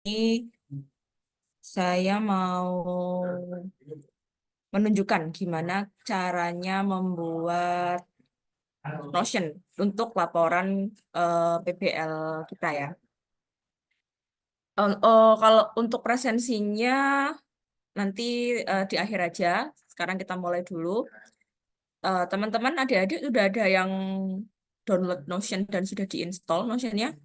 Ini saya mau menunjukkan gimana caranya membuat Notion untuk laporan PBL kita ya. Kalau untuk presensinya nanti di akhir aja. Sekarang kita mulai dulu. Teman-teman, adik-adik sudah ada yang download Notion dan sudah diinstal Notion-nya?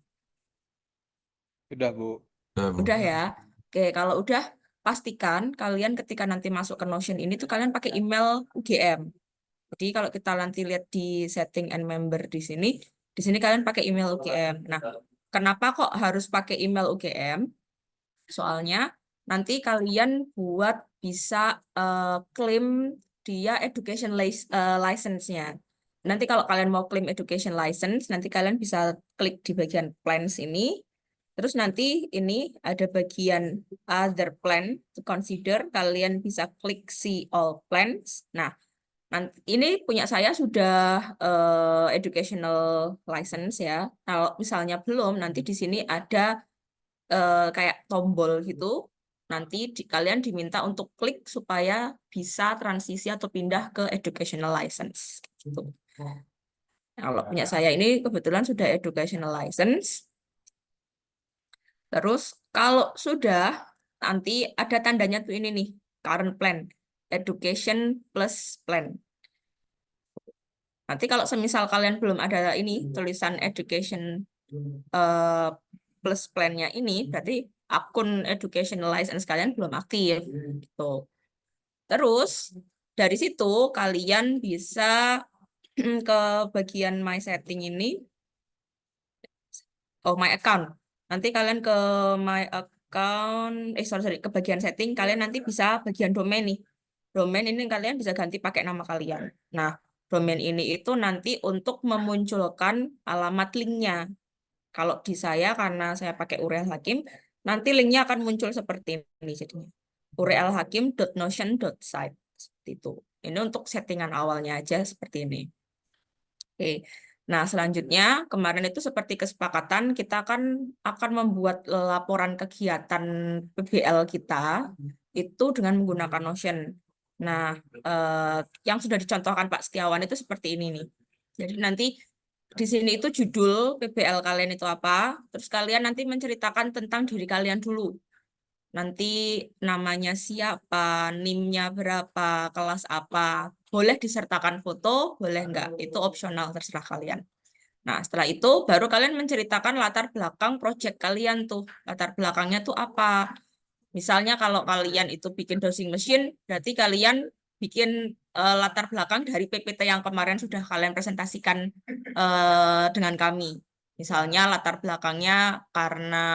Udah, Bu. Udah ya. Oke, kalau udah pastikan kalian ketika nanti masuk ke Notion ini tuh kalian pakai email UGM. Jadi kalau kita nanti lihat di setting and member di sini kalian pakai email UGM. Nah, kenapa kok harus pakai email UGM? Soalnya nanti kalian buat bisa klaim dia education license-nya. Nanti kalau kalian mau klaim education license, nanti kalian bisa klik di bagian plans ini. Terus nanti ini ada bagian other plan to consider. Kalian bisa klik see all plans. Nah, nanti ini punya saya sudah educational license ya. Kalau misalnya belum, nanti di sini ada kayak tombol gitu. Nanti kalian diminta untuk klik supaya bisa transisi atau pindah ke educational license gitu. Kalau punya saya ini kebetulan sudah educational license. Terus kalau sudah nanti ada tandanya tuh ini nih, current plan, education plus plan. Nanti kalau semisal kalian belum ada ini tulisan education eh, plus plan-nya ini, berarti akun education license kalian belum aktif gitu. Terus dari situ kalian bisa ke bagian my setting ini, oh my account. Nanti kalian ke my account, sorry, ke bagian setting, kalian nanti bisa bagian domain nih. Domain ini kalian bisa ganti pakai nama kalian. Nah, domain ini itu nanti untuk memunculkan alamat linknya. Kalau di saya, karena saya pakai Uriel Hakim, nanti linknya akan muncul seperti ini jadinya. urlhakim.notion.site seperti itu. Ini untuk settingan awalnya aja seperti ini. Oke. Nah, selanjutnya kemarin itu seperti kesepakatan kita akan membuat laporan kegiatan PBL kita itu dengan menggunakan Notion. Nah, yang sudah dicontohkan Pak Setiawan itu seperti ini nih. Jadi nanti di sini itu judul PBL kalian itu apa, terus kalian nanti menceritakan tentang diri kalian dulu. Nanti namanya siapa, NIM-nya berapa, kelas apa. Boleh disertakan foto, boleh enggak. Itu opsional, terserah kalian. Nah, setelah itu baru kalian menceritakan latar belakang proyek kalian tuh. Latar belakangnya tuh apa. Misalnya kalau kalian itu bikin dosing machine, berarti kalian bikin latar belakang dari PPT yang kemarin sudah kalian presentasikan dengan kami. Misalnya latar belakangnya karena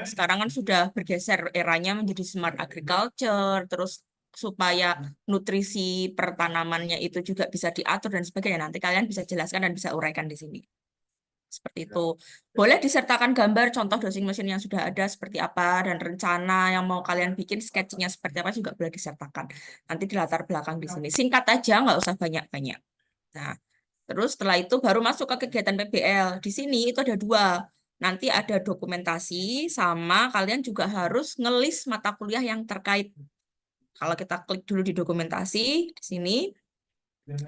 sekarang kan sudah bergeser eranya menjadi smart agriculture, terus supaya nutrisi pertanamannya itu juga bisa diatur dan sebagainya. Nanti kalian bisa jelaskan dan bisa uraikan di sini. Seperti itu. Boleh disertakan gambar contoh dosing mesin yang sudah ada seperti apa dan rencana yang mau kalian bikin sketchnya seperti apa juga boleh disertakan. Nanti di latar belakang di sini. Singkat aja, nggak usah banyak-banyak. Nah, terus setelah itu baru masuk ke kegiatan PBL. Di sini itu ada dua. Nanti ada dokumentasi sama kalian juga harus ngelis mata kuliah yang terkait. Kalau kita klik dulu di dokumentasi di sini,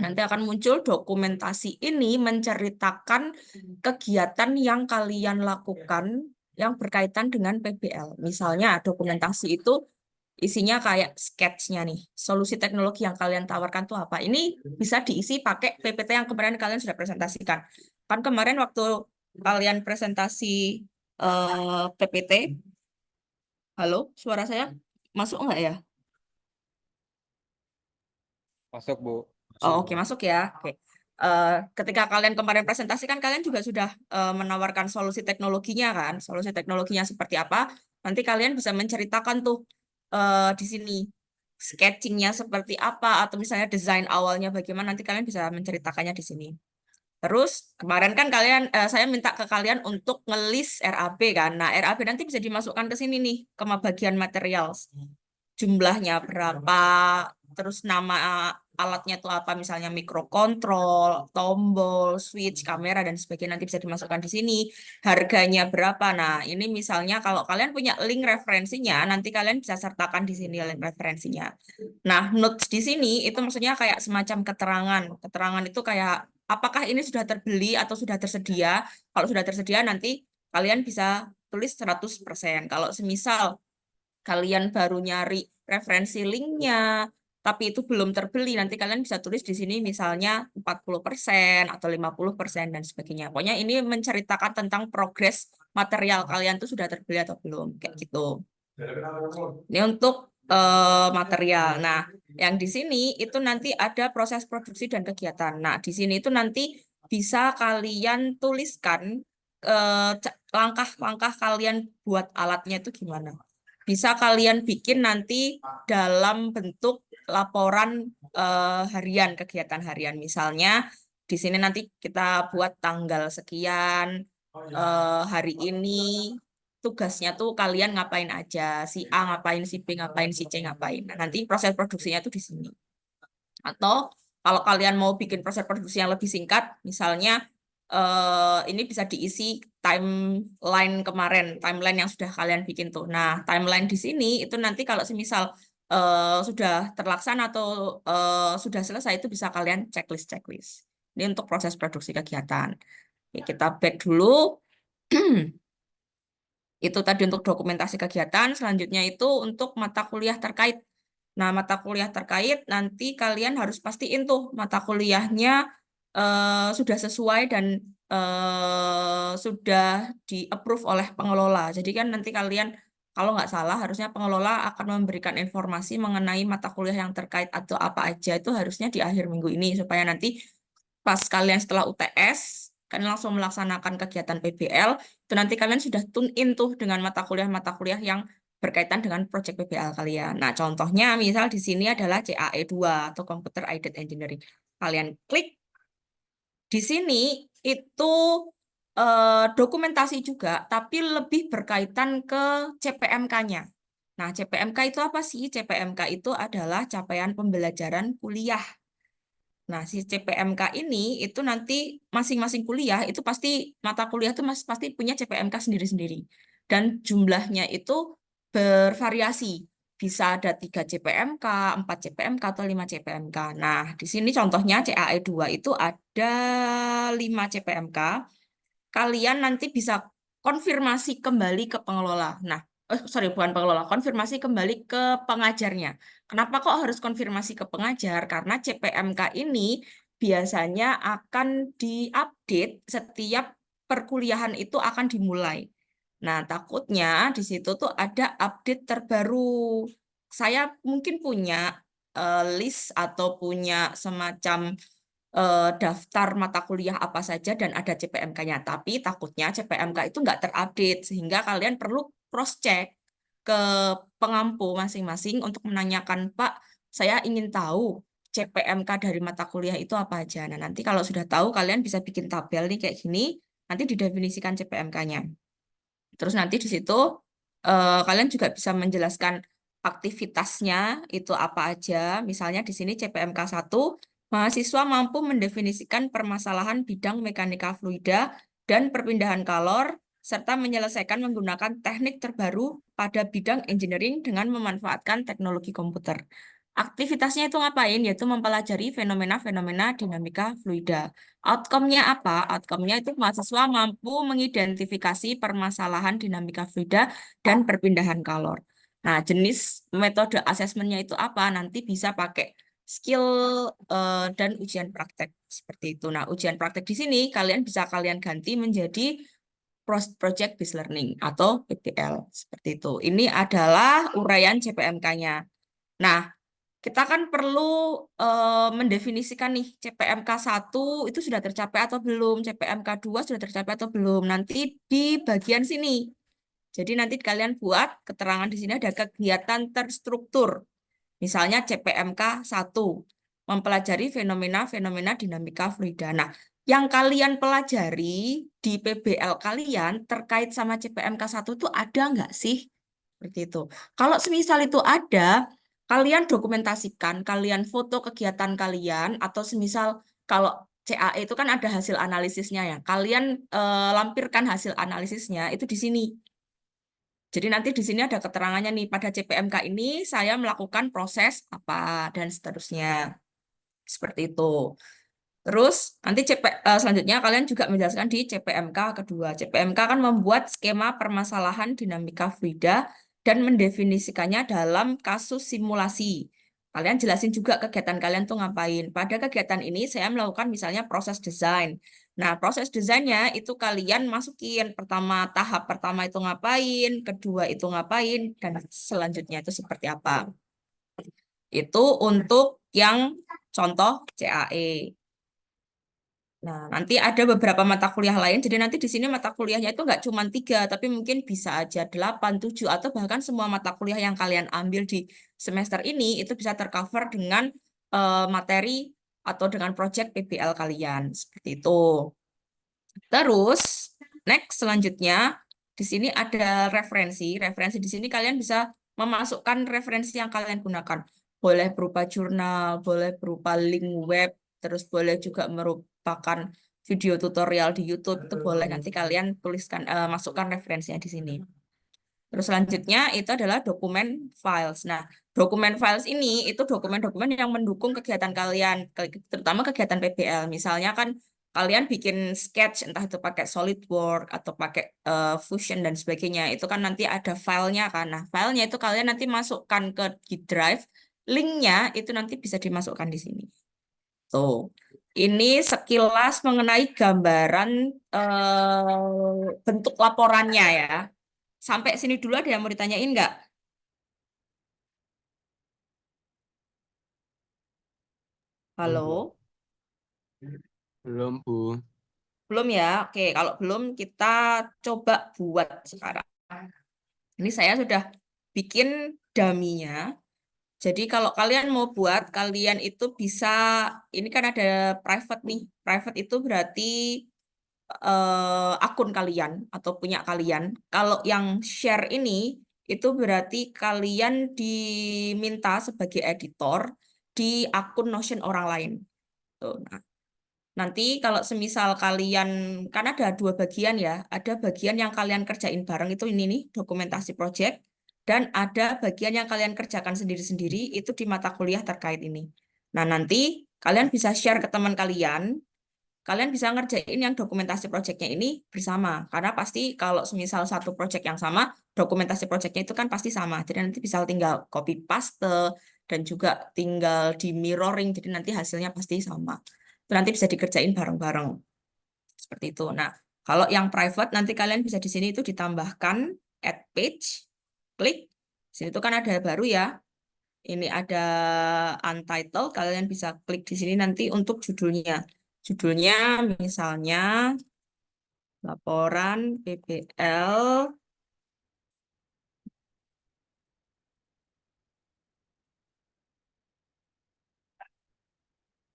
nanti akan muncul dokumentasi ini menceritakan kegiatan yang kalian lakukan yang berkaitan dengan PBL. Misalnya dokumentasi itu isinya kayak sketch-nya nih. Solusi teknologi yang kalian tawarkan tuh apa? Ini bisa diisi pakai PPT yang kemarin kalian sudah presentasikan. Kan kemarin waktu kalian presentasi PPT, halo, suara saya masuk nggak ya? Masuk, Bu. Oh, oke, masuk ya. Oke. Ketika kalian kemarin presentasi kan kalian juga sudah menawarkan solusi teknologinya kan. Solusi teknologinya seperti apa? Nanti kalian bisa menceritakan tuh di sini sketchingnya seperti apa atau misalnya desain awalnya bagaimana nanti kalian bisa menceritakannya di sini. Terus kemarin kan saya minta ke kalian untuk ngelis RAB kan. Nah, RAB nanti bisa dimasukkan ke sini nih ke bagian material, jumlahnya berapa, terus nama alatnya tuh apa, misalnya mikrokontrol, tombol, switch, kamera, dan sebagainya nanti bisa dimasukkan di sini. Harganya berapa? Nah, ini misalnya kalau kalian punya link referensinya, nanti kalian bisa sertakan di sini link referensinya. Nah, notes di sini itu maksudnya kayak semacam keterangan. Keterangan itu kayak apakah ini sudah terbeli atau sudah tersedia. Kalau sudah tersedia nanti kalian bisa tulis 100%. Kalau semisal kalian baru nyari referensi linknya, tapi itu belum terbeli, nanti kalian bisa tulis di sini misalnya 40% atau 50% dan sebagainya. Pokoknya ini menceritakan tentang progres material kalian tuh sudah terbeli atau belum, kayak gitu. Ini untuk material. Nah, yang di sini itu nanti ada proses produksi dan kegiatan. Nah, di sini itu nanti bisa kalian tuliskan langkah-langkah kalian buat alatnya itu gimana. Bisa kalian bikin nanti dalam bentuk laporan harian, kegiatan harian. Misalnya di sini nanti kita buat tanggal sekian, hari ini, tugasnya tuh kalian ngapain aja. Si A ngapain, si B ngapain, si C ngapain. Nah, nanti proses produksinya tuh di sini. Atau kalau kalian mau bikin proses produksi yang lebih singkat, misalnya ini bisa diisi timeline kemarin, timeline yang sudah kalian bikin tuh. Nah, timeline di sini itu nanti kalau semisal sudah terlaksana atau sudah selesai itu bisa kalian checklist. Ini untuk proses produksi kegiatan. Oke, kita back dulu. Itu tadi untuk dokumentasi kegiatan. Selanjutnya itu untuk mata kuliah terkait. Nah, mata kuliah terkait nanti kalian harus pastiin tuh mata kuliahnya sudah sesuai dan sudah di-approve oleh pengelola. Jadi kan nanti kalian kalau nggak salah harusnya pengelola akan memberikan informasi mengenai mata kuliah yang terkait atau apa aja itu harusnya di akhir minggu ini supaya nanti pas kalian setelah UTS kalian langsung melaksanakan kegiatan PBL itu nanti kalian sudah tune in tuh dengan mata kuliah yang berkaitan dengan proyek PBL kalian. Nah, contohnya misal di sini adalah CAE 2 atau Computer Aided Engineering. Kalian klik di sini itu dokumentasi juga, tapi lebih berkaitan ke CPMK-nya. Nah, CPMK itu apa sih? CPMK itu adalah capaian pembelajaran kuliah. Nah, si CPMK ini itu nanti masing-masing kuliah itu pasti mata kuliah itu pasti punya CPMK sendiri-sendiri. Dan jumlahnya itu bervariasi. Bisa ada 3 CPMK, 4 CPMK, atau 5 CPMK. Nah, di sini contohnya CAE 2 itu ada 5 CPMK. Kalian nanti bisa konfirmasi kembali ke pengelola. Nah, sorry, bukan pengelola, konfirmasi kembali ke pengajarnya. Kenapa kok harus konfirmasi ke pengajar? Karena CPMK ini biasanya akan diupdate setiap perkuliahan itu akan dimulai. Nah, takutnya di situ tuh ada update terbaru. Saya mungkin punya list atau punya semacam daftar mata kuliah apa saja dan ada CPMK-nya. Tapi takutnya CPMK itu nggak terupdate, sehingga kalian perlu cross-check ke pengampu masing-masing untuk menanyakan, Pak, saya ingin tahu CPMK dari mata kuliah itu apa aja. Nah, nanti kalau sudah tahu, kalian bisa bikin tabel nih kayak gini, nanti didefinisikan CPMK-nya. Terus nanti di situ kalian juga bisa menjelaskan aktivitasnya itu apa aja. Misalnya di sini CPMK 1, mahasiswa mampu mendefinisikan permasalahan bidang mekanika fluida dan perpindahan kalor serta menyelesaikan menggunakan teknik terbaru pada bidang engineering dengan memanfaatkan teknologi komputer. Aktivitasnya itu ngapain? Yaitu mempelajari fenomena-fenomena dinamika fluida. Outcome-nya apa? Outcome-nya itu mahasiswa mampu mengidentifikasi permasalahan dinamika fluida dan perpindahan kalor. Nah, jenis metode asesmennya itu apa? Nanti bisa pakai skill dan ujian praktek seperti itu. Nah, ujian praktek di sini kalian ganti menjadi project based learning atau PBL seperti itu. Ini adalah uraian CPMK-nya. Nah, kita kan perlu mendefinisikan nih CPMK 1 itu sudah tercapai atau belum, CPMK 2 sudah tercapai atau belum. Nanti di bagian sini. Jadi nanti kalian buat keterangan di sini ada kegiatan terstruktur. Misalnya CPMK 1, mempelajari fenomena-fenomena dinamika fluida. Nah, yang kalian pelajari di PBL kalian terkait sama CPMK 1 itu ada nggak sih? Seperti itu. Kalau semisal itu ada, kalian dokumentasikan, kalian foto kegiatan kalian, atau semisal kalau CAE itu kan ada hasil analisisnya ya. Kalian lampirkan hasil analisisnya itu di sini. Jadi nanti di sini ada keterangannya nih, pada CPMK ini saya melakukan proses apa dan seterusnya. Seperti itu. Terus nanti selanjutnya kalian juga menjelaskan di CPMK kedua. CPMK kan membuat skema permasalahan dinamika fluida dan mendefinisikannya dalam kasus simulasi. Kalian jelasin juga kegiatan kalian tuh ngapain. Pada kegiatan ini saya melakukan misalnya proses desain. Nah, proses desainnya itu kalian masukin pertama, tahap pertama itu ngapain, kedua itu ngapain, dan selanjutnya itu seperti apa. Itu untuk yang contoh CAE. Nah, nanti ada beberapa mata kuliah lain. Jadi nanti di sini mata kuliahnya itu nggak cuma 3, tapi mungkin bisa aja 8, 7, atau bahkan semua mata kuliah yang kalian ambil di semester ini itu bisa tercover dengan materi atau dengan project PBL kalian. Seperti itu. Terus, next selanjutnya, di sini ada referensi. Referensi di sini kalian bisa memasukkan referensi yang kalian gunakan. Boleh berupa jurnal, boleh berupa link web, terus boleh juga merupakan video tutorial di YouTube. Itu boleh nanti kalian tuliskan, masukkan referensinya di sini. Terus selanjutnya itu adalah dokumen files. Nah, dokumen files ini itu dokumen-dokumen yang mendukung kegiatan kalian, terutama kegiatan PBL. Misalnya kan kalian bikin sketch, entah itu pakai SolidWorks atau pakai Fusion dan sebagainya. Itu kan nanti ada filenya kan. Nah, filenya itu kalian nanti masukkan ke G Drive. Linknya itu nanti bisa dimasukkan di sini. Tuh. Ini sekilas mengenai gambaran bentuk laporannya ya. Sampai sini dulu ada yang mau ditanyain nggak? Belum, Bu. Halo? Belum, Bu. Belum ya? Oke, kalau belum kita coba buat sekarang. Ini saya sudah bikin dummy-nya. Jadi kalau kalian mau buat, kalian itu bisa, ini kan ada private nih. Private itu berarti akun kalian atau punya kalian. Kalau yang share ini itu berarti kalian diminta sebagai editor di akun Notion orang lain. Tuh. Nah, nanti kalau semisal kalian, kan ada dua bagian ya, ada bagian yang kalian kerjain bareng itu ini nih, dokumentasi project, dan ada bagian yang kalian kerjakan sendiri-sendiri itu di mata kuliah terkait ini. Nah, nanti kalian bisa share ke teman kalian bisa ngerjain yang dokumentasi proyeknya ini bersama. Karena pasti kalau semisal satu proyek yang sama, dokumentasi proyeknya itu kan pasti sama. Jadi nanti bisa tinggal copy paste dan juga tinggal di mirroring. Jadi nanti hasilnya pasti sama. Itu nanti bisa dikerjain bareng-bareng. Seperti itu. Nah, kalau yang private nanti kalian bisa di sini itu ditambahkan add page, klik. Di sini itu kan ada baru ya. Ini ada untitled, kalian bisa klik di sini nanti untuk judulnya. Judulnya misalnya laporan PBL,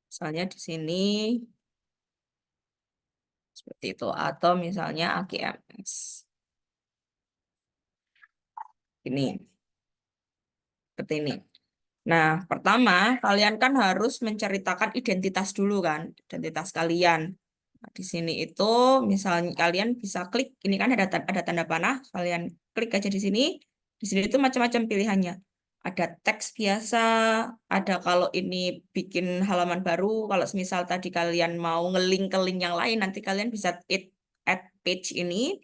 misalnya di sini seperti itu, atau misalnya AGMS. Ini, seperti ini. Nah, pertama kalian kan harus menceritakan identitas dulu kan, identitas kalian. Nah, di sini itu misalnya kalian bisa klik, ini kan ada tanda panah, kalian klik aja di sini. Di sini itu macam-macam pilihannya. Ada teks biasa, ada kalau ini bikin halaman baru, kalau misal tadi kalian mau ngelink ke link yang lain, nanti kalian bisa add page ini.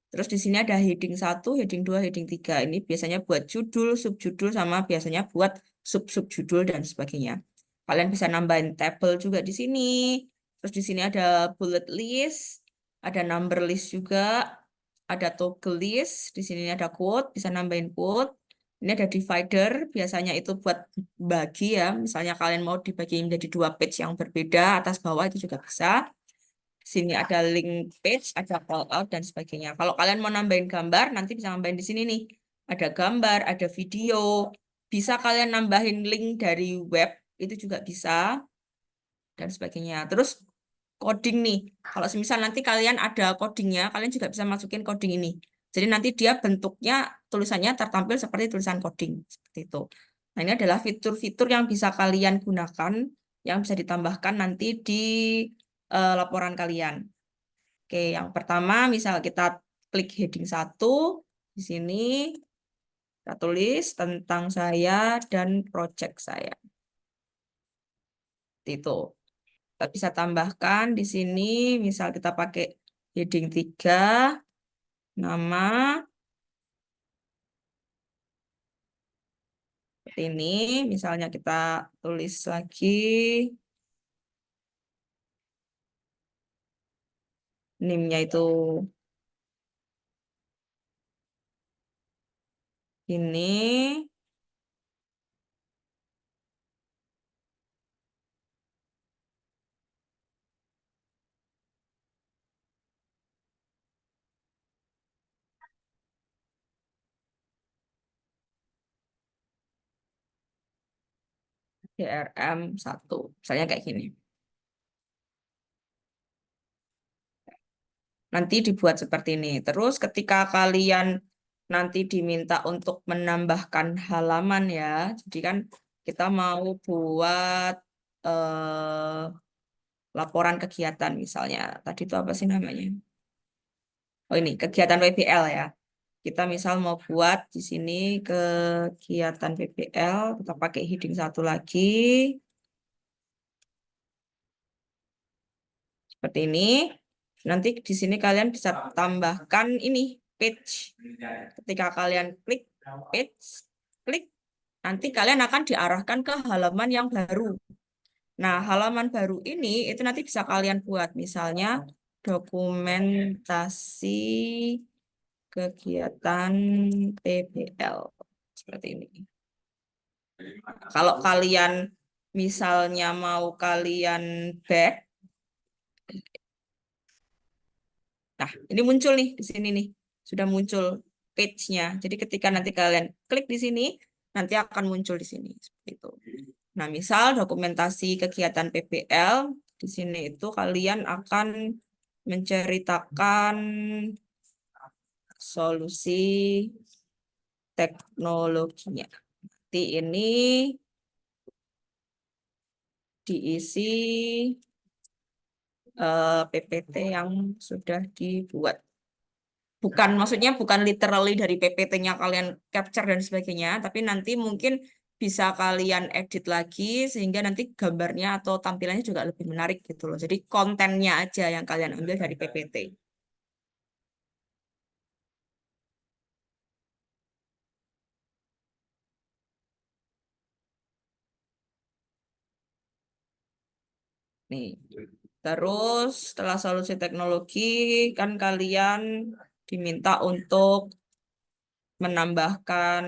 Terus di sini ada heading 1, heading 2, heading 3. Ini biasanya buat judul, subjudul, sama biasanya buat sub-subjudul dan sebagainya. Kalian bisa nambahin tabel juga di sini. Terus di sini ada bullet list, ada number list juga, ada toggle list. Di sini ada quote, bisa nambahin quote. Ini ada divider, biasanya itu buat bagi ya. Misalnya kalian mau dibagi menjadi dua page yang berbeda, atas bawah itu juga bisa. Sini ada link page, ada call out, dan sebagainya. Kalau kalian mau nambahin gambar, nanti bisa nambahin di sini nih. Ada gambar, ada video. Bisa kalian nambahin link dari web, itu juga bisa, dan sebagainya. Terus coding nih. Kalau semisal nanti kalian ada codingnya, kalian juga bisa masukin coding ini. Jadi nanti dia bentuknya, tulisannya tertampil seperti tulisan coding. Seperti itu. Nah, ini adalah fitur-fitur yang bisa kalian gunakan, yang bisa ditambahkan nanti di laporan kalian. Oke, yang pertama misal kita klik heading 1 di sini kita tulis tentang saya dan project saya. Itu. Kita bisa tambahkan di sini misal kita pakai heading 3 nama seperti ini, misalnya kita tulis lagi NIM-nya itu ini. DRM 1, misalnya kayak gini. Nanti dibuat seperti ini. Terus ketika kalian nanti diminta untuk menambahkan halaman ya, jadi kan kita mau buat laporan kegiatan misalnya. Tadi itu apa sih namanya? Oh ini, kegiatan PBL ya. Kita misal mau buat di sini kegiatan PBL, kita pakai heading 1 lagi. Seperti ini. Nanti di sini kalian bisa tambahkan ini page. Ketika kalian klik page, klik, nanti kalian akan diarahkan ke halaman yang baru. Nah, halaman baru ini itu nanti bisa kalian buat misalnya dokumentasi kegiatan PBL seperti ini. Kalau kalian misalnya mau kalian back, nah, ini muncul nih di sini nih. Sudah muncul page-nya. Jadi ketika nanti kalian klik di sini, nanti akan muncul di sini seperti itu. Nah, misal dokumentasi kegiatan PBL di sini itu kalian akan menceritakan solusi teknologinya. Nanti ini diisi PPT yang sudah dibuat. Bukan, maksudnya bukan literally dari PPT-nya kalian capture dan sebagainya, tapi nanti mungkin bisa kalian edit lagi sehingga nanti gambarnya atau tampilannya juga lebih menarik gitu loh. Jadi kontennya aja yang kalian ambil dari PPT. Nih. Terus setelah solusi teknologi kan kalian diminta untuk menambahkan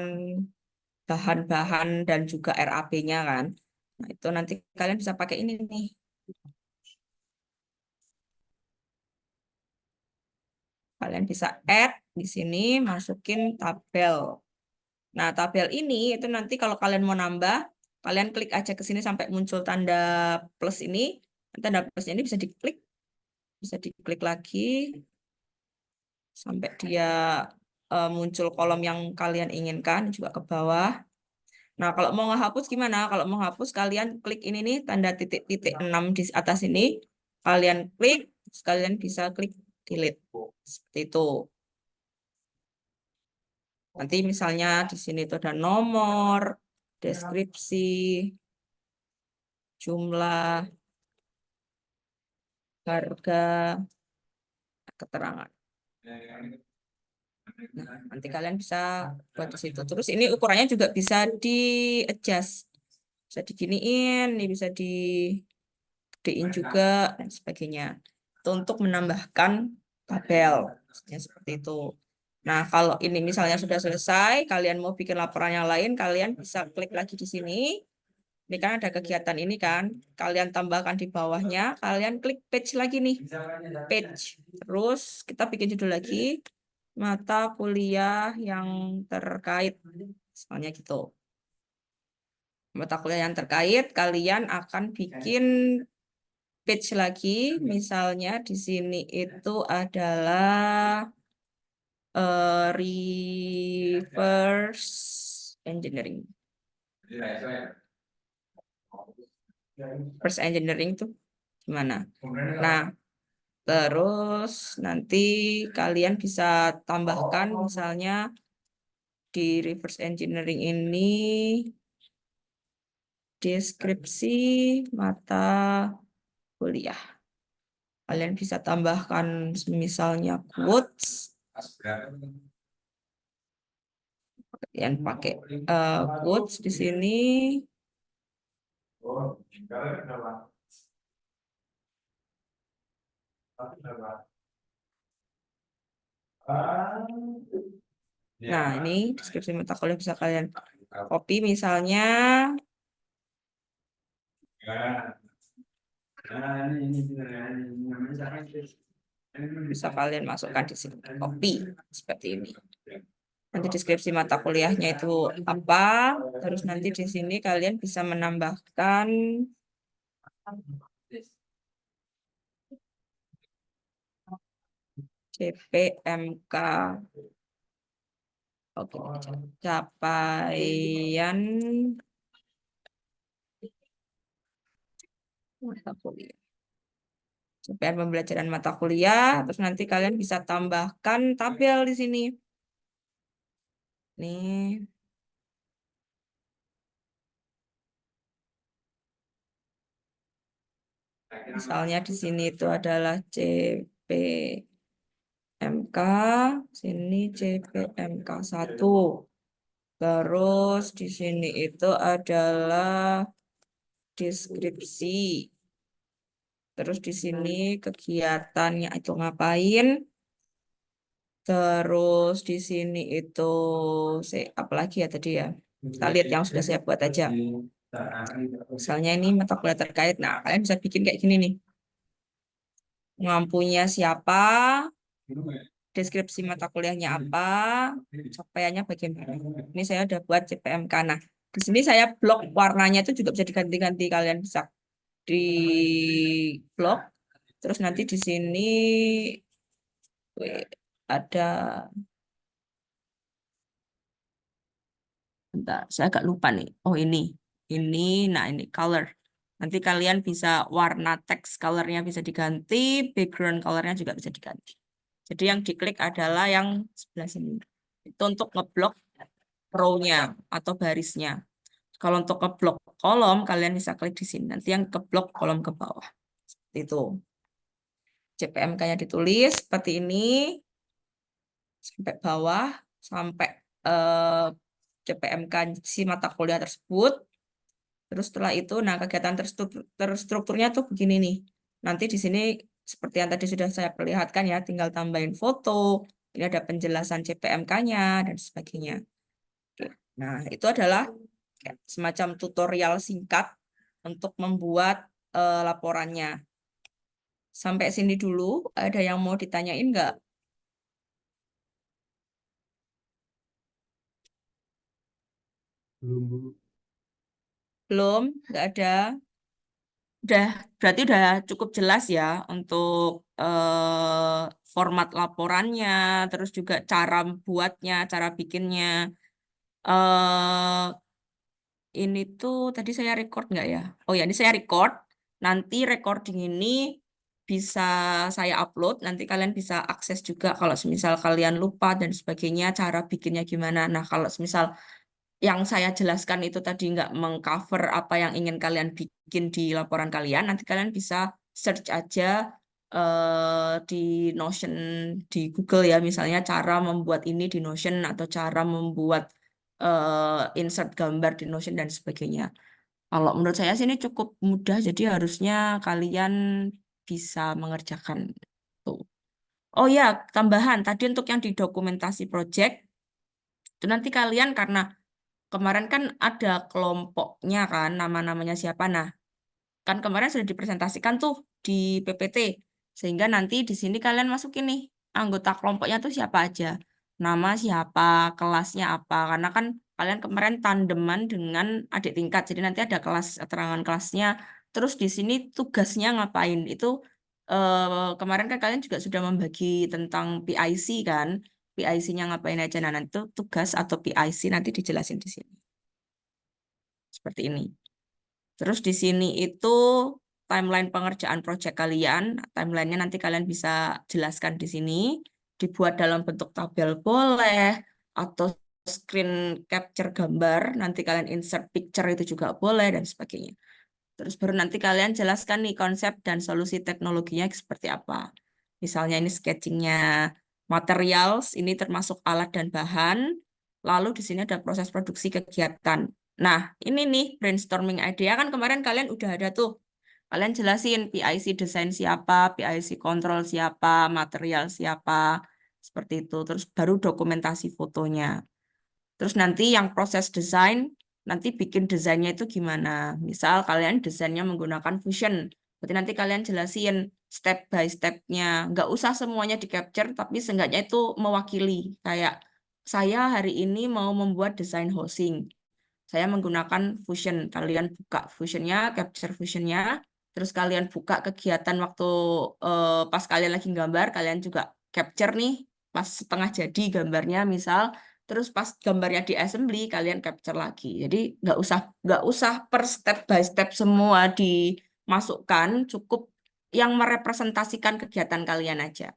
bahan-bahan dan juga RAP-nya kan. Nah, itu nanti kalian bisa pakai ini nih. Kalian bisa add di sini, masukin tabel. Nah, tabel ini itu nanti kalau kalian mau nambah, kalian klik aja ke sini sampai muncul tanda plus ini. Tanda plusnya ini bisa diklik lagi sampai dia muncul kolom yang kalian inginkan juga ke bawah. Nah, kalau mau ngehapus gimana? Kalau mau hapus, kalian klik ini nih, tanda titik-titik 6 di atas ini. Kalian klik, terus kalian bisa klik delete. Seperti itu. Nanti misalnya di sini itu ada nomor, deskripsi, jumlah, harga, keterangan. Nah, nanti kalian bisa buat di situ. Terus ini ukurannya juga bisa di-adjust. Bisa diginiin, ini bisa digedein juga, dan sebagainya. Itu untuk menambahkan tabel. Maksudnya seperti itu. Nah, kalau ini misalnya sudah selesai, kalian mau bikin laporan yang lain, kalian bisa klik lagi di sini. Ini kan ada kegiatan ini kan. Kalian tambahkan di bawahnya, kalian klik page lagi nih. Page. Terus kita bikin judul lagi. Mata kuliah yang terkait. Misalnya gitu. Mata kuliah yang terkait, kalian akan bikin page lagi. Misalnya di sini itu adalah reverse engineering. Reverse engineering itu gimana? Nah, terus nanti kalian bisa tambahkan misalnya di reverse engineering ini deskripsi mata kuliah. Kalian bisa tambahkan misalnya quotes. Kalian pakai quotes di sini. Nah, ini deskripsi mata kuliah bisa kalian copy misalnya. Bisa kalian masukkan di sini. Copy seperti ini. Nanti deskripsi mata kuliahnya itu apa. Terus nanti di sini kalian bisa menambahkan CPMK. Oke, capaian mata kuliah. Capaian pembelajaran mata kuliah. Terus nanti kalian bisa tambahkan tabel di sini. Nih. Misalnya di sini itu adalah CPMK, sini CPMK 1. Terus di sini itu adalah deskripsi. Terus di sini kegiatannya itu ngapain. Terus di sini itu apa lagi ya tadi ya. Kita lihat yang sudah saya buat aja. Misalnya ini mata kuliah terkait. Nah, kalian bisa bikin kayak gini nih. Mampunya siapa, deskripsi mata kuliahnya apa, capaiannya bagaimana. Ini saya udah buat CPMK. Nah, di sini saya blok warnanya itu juga bisa diganti-ganti. Kalian bisa di blok Terus nanti di sini ada, bentar, saya agak lupa nih. Oh ini, nah ini color. Nanti kalian bisa warna teks colornya bisa diganti, background colornya juga bisa diganti. Jadi yang diklik adalah yang sebelah sini. Itu untuk ngeblok row-nya atau barisnya. Kalau untuk ngeblok kolom, kalian bisa klik di sini. Nanti yang keblok kolom ke bawah. Itu. CPMK-nya ditulis seperti ini, sampai bawah, sampai eh, CPMK si mata kuliah tersebut. Terus setelah itu, nah kegiatan terstrukturnya tuh begini nih. Nanti di sini seperti yang tadi sudah saya perlihatkan ya, tinggal tambahin foto, ini ada penjelasan CPMK-nya dan sebagainya. Oke. Nah, itu adalah kayak semacam tutorial singkat untuk membuat laporannya. Sampai sini dulu, ada yang mau ditanyain nggak? Belum, Bu. Belum, nggak ada. Udah, berarti udah cukup jelas ya untuk format laporannya, terus juga cara buatnya, cara bikinnya. eh ini tuh tadi saya record nggak ya? Oh ya, ini saya record. Nanti recording ini bisa saya upload. Nanti kalian bisa akses juga kalau semisal kalian lupa dan sebagainya, cara bikinnya gimana. Nah, kalau semisal yang saya jelaskan itu tadi nggak mengcover apa yang ingin kalian bikin di laporan kalian, nanti kalian bisa search aja di Notion di Google ya, misalnya cara membuat ini di Notion atau cara membuat insert gambar di Notion dan sebagainya. Kalau menurut saya sih ini cukup mudah, jadi harusnya kalian bisa mengerjakan itu. Oh ya, tambahan tadi untuk yang di dokumentasi project itu nanti kalian karena kemarin kan ada kelompoknya kan, nama-namanya siapa. Nah, kan kemarin sudah dipresentasikan tuh di PPT. Sehingga nanti di sini kalian masukin nih, anggota kelompoknya tuh siapa aja. Nama siapa, kelasnya apa. Karena kan kalian kemarin tandeman dengan adik tingkat. Jadi nanti ada kelas, keterangan kelasnya. Terus di sini tugasnya ngapain. Itu kemarin kan kalian juga sudah membagi tentang PIC kan. PIC-nya ngapain aja. Nah, nanti tuh tugas atau PIC nanti dijelasin di sini. Seperti ini. Terus di sini itu timeline pengerjaan proyek kalian. Timelinenya nanti kalian bisa jelaskan di sini. Dibuat dalam bentuk tabel boleh, atau screen capture gambar. Nanti kalian insert picture itu juga boleh, dan sebagainya. Terus baru nanti kalian jelaskan nih konsep dan solusi teknologinya seperti apa. Misalnya ini sketchingnya materials, ini termasuk alat dan bahan. Lalu di sini ada proses produksi kegiatan. Nah, ini nih brainstorming idea kan kemarin kalian udah ada tuh. Kalian jelasin PIC desain siapa, PIC kontrol siapa, material siapa, seperti itu. Terus baru dokumentasi fotonya. Terus nanti yang proses desain, nanti bikin desainnya itu gimana. Misal kalian desainnya menggunakan Fusion, berarti nanti kalian jelasin step by step-nya. Nggak usah semuanya di-capture, tapi seenggaknya itu mewakili. Kayak saya hari ini mau membuat desain housing. Saya menggunakan Fusion. Kalian buka Fusionnya, capture Fusionnya, terus kalian buka kegiatan waktu pas kalian lagi gambar, kalian juga capture nih pas setengah jadi gambarnya misal, terus pas gambarnya di assembly kalian capture lagi. Jadi nggak usah per step by step semua dimasukkan, cukup yang merepresentasikan kegiatan kalian aja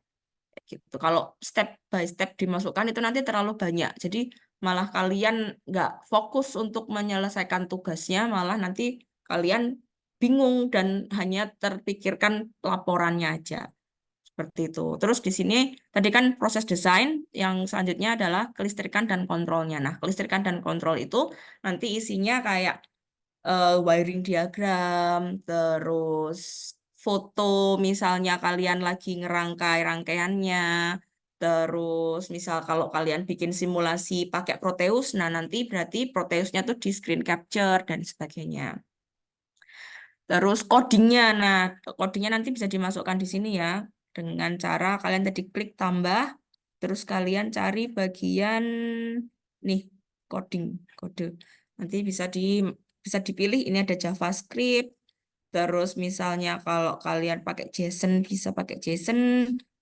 gitu. Kalau step by step dimasukkan itu nanti terlalu banyak. Jadi malah kalian nggak fokus untuk menyelesaikan tugasnya, malah nanti kalian bingung dan hanya terpikirkan laporannya aja. Seperti itu. Terus di sini tadi kan proses desain, yang selanjutnya adalah kelistrikan dan kontrolnya. Nah, kelistrikan dan kontrol itu nanti isinya kayak wiring diagram, terus foto misalnya kalian lagi ngerangkai rangkaiannya, terus misal kalau kalian bikin simulasi pakai Proteus, nah nanti berarti Proteusnya tuh di screen capture dan sebagainya. Terus codingnya, nah codingnya nanti bisa dimasukkan di sini ya, dengan cara kalian tadi klik tambah, terus kalian cari bagian nih coding, kode. Nanti bisa dipilih ini ada JavaScript, Terus misalnya kalau kalian pakai JSON bisa pakai JSON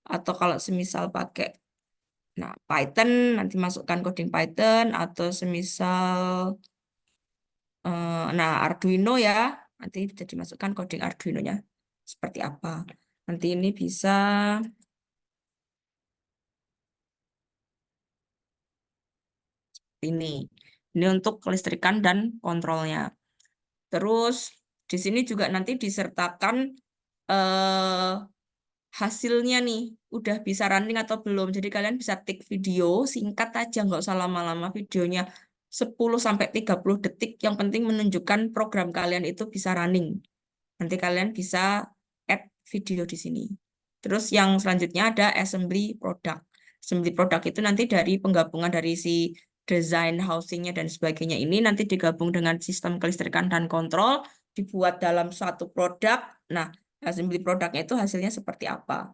atau kalau semisal pakai Python nanti masukkan coding Python atau semisal Arduino ya nanti bisa dimasukkan coding Arduino-nya seperti apa. Nanti ini bisa ini. Ini untuk kelistrikan dan kontrolnya. Terus di sini juga nanti disertakan eh, hasilnya nih, udah bisa running atau belum. Jadi kalian bisa take video, singkat aja, nggak usah lama-lama videonya 10 sampai 30 detik. Yang penting menunjukkan program kalian itu bisa running. Nanti kalian bisa add video di sini. Terus yang selanjutnya ada assembly product. Assembly product itu nanti dari penggabungan dari si desain housingnya dan sebagainya ini nanti digabung dengan sistem kelistrikan dan kontrol, dibuat dalam suatu produk. Nah, assembly produknya itu hasilnya seperti apa.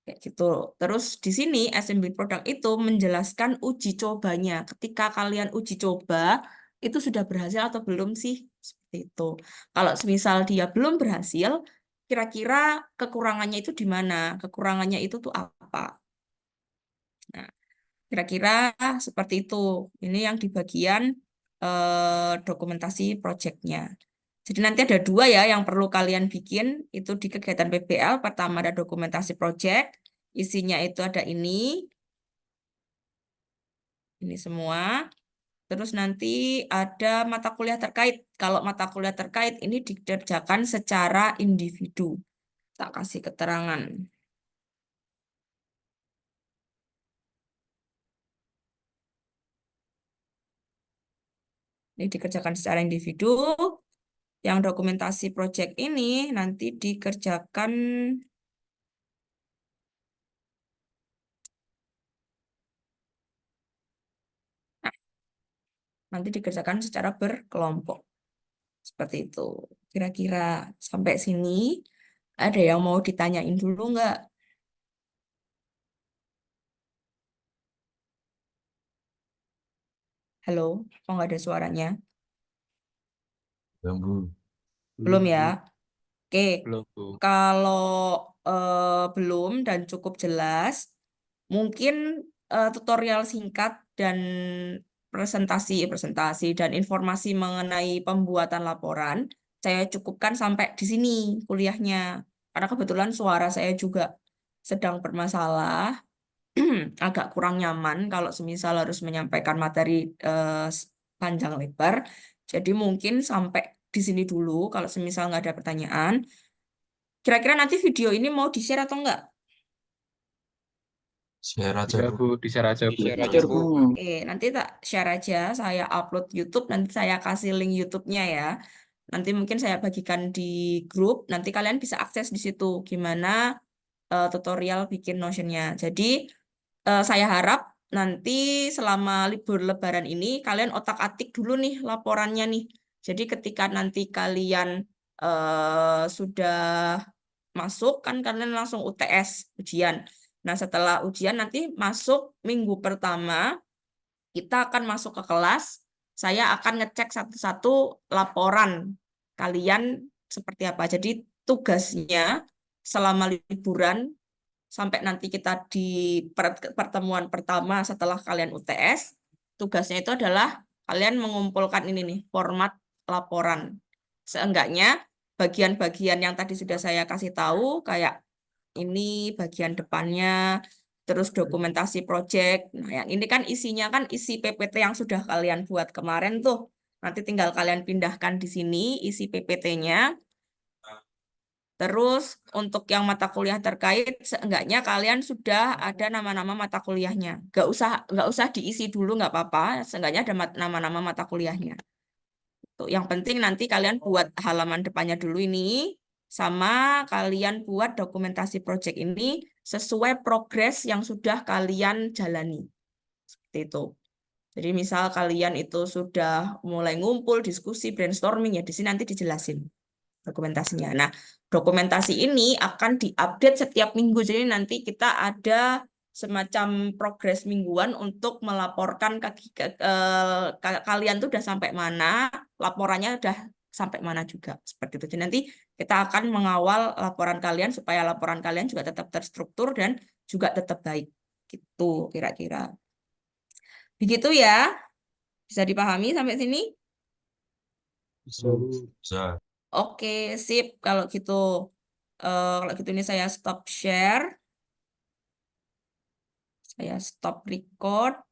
Kayak gitu. Terus di sini assembly product itu menjelaskan uji cobanya. Ketika kalian uji coba, itu sudah berhasil atau belum sih? Seperti itu. Kalau semisal dia belum berhasil, kira-kira kekurangannya itu di mana? Kekurangannya itu tuh apa? Nah, kira-kira seperti itu. Ini yang di bagian dokumentasi proyeknya. Jadi nanti ada dua ya yang perlu kalian bikin itu di kegiatan PBL. Pertama ada dokumentasi proyek, isinya itu ada ini semua. Terus nanti ada mata kuliah terkait. Kalau mata kuliah terkait ini dikerjakan secara individu. Tak kasih keterangan. Ini dikerjakan secara individu. Yang dokumentasi proyek ini nanti dikerjakan nanti dikerjakan secara berkelompok. Seperti itu. Kira-kira sampai sini ada yang mau ditanyain dulu nggak? Halo, kok nggak ada suaranya? Belum, Bu. Belum Belum, ya? Bu. Oke, Belum, Bu. kalau belum dan cukup jelas, mungkin tutorial singkat dan presentasi dan informasi mengenai pembuatan laporan saya cukupkan sampai di sini kuliahnya. Karena kebetulan suara saya juga sedang bermasalah, agak kurang nyaman kalau semisal harus menyampaikan materi panjang lebar. Jadi mungkin sampai di sini dulu kalau semisal nggak ada pertanyaan. Kira-kira nanti video ini mau di-share atau enggak? Share aja, Iya, Bu. Bu. Di-share aja, Bu. Oke, nanti tak share aja, saya upload YouTube, nanti saya kasih link YouTube-nya ya. Nanti mungkin saya bagikan di grup, nanti kalian bisa akses di situ gimana tutorial bikin Notion-nya. Jadi saya harap nanti selama libur Lebaran ini kalian otak-atik dulu nih laporannya nih. Jadi ketika nanti kalian sudah masuk kan kalian langsung UTS ujian. Nah, setelah ujian nanti masuk minggu pertama kita akan masuk ke kelas. Saya akan ngecek satu-satu laporan kalian seperti apa. Jadi tugasnya selama liburan sampai nanti kita di pertemuan pertama setelah kalian UTS, tugasnya itu adalah kalian mengumpulkan ini nih, format laporan. Seenggaknya bagian-bagian yang tadi sudah saya kasih tahu, kayak ini bagian depannya, terus dokumentasi project. Nah, yang ini kan isinya kan isi PPT yang sudah kalian buat kemarin tuh. Nanti tinggal kalian pindahkan di sini isi PPT-nya. Terus untuk yang mata kuliah terkait, seenggaknya kalian sudah ada nama-nama mata kuliahnya. Nggak usah diisi dulu, nggak apa-apa. Seenggaknya ada nama-nama mata kuliahnya. Tuh, yang penting nanti kalian buat halaman depannya dulu ini, sama kalian buat dokumentasi project ini sesuai progres yang sudah kalian jalani. Seperti itu. Jadi misal kalian itu sudah mulai ngumpul, diskusi, brainstorming, ya di sini nanti dijelasin dokumentasinya. Nah, dokumentasi ini akan diupdate setiap minggu. Jadi nanti kita ada semacam progres mingguan untuk melaporkan kalian tuh udah sampai mana, laporannya udah sampai mana juga seperti itu. Jadi nanti kita akan mengawal laporan kalian supaya laporan kalian juga tetap terstruktur dan juga tetap baik. Gitu kira-kira. Begitu ya. Bisa dipahami sampai sini? Bisa, Bu. Oke, sip. Kalau gitu ini saya stop share. Saya stop record.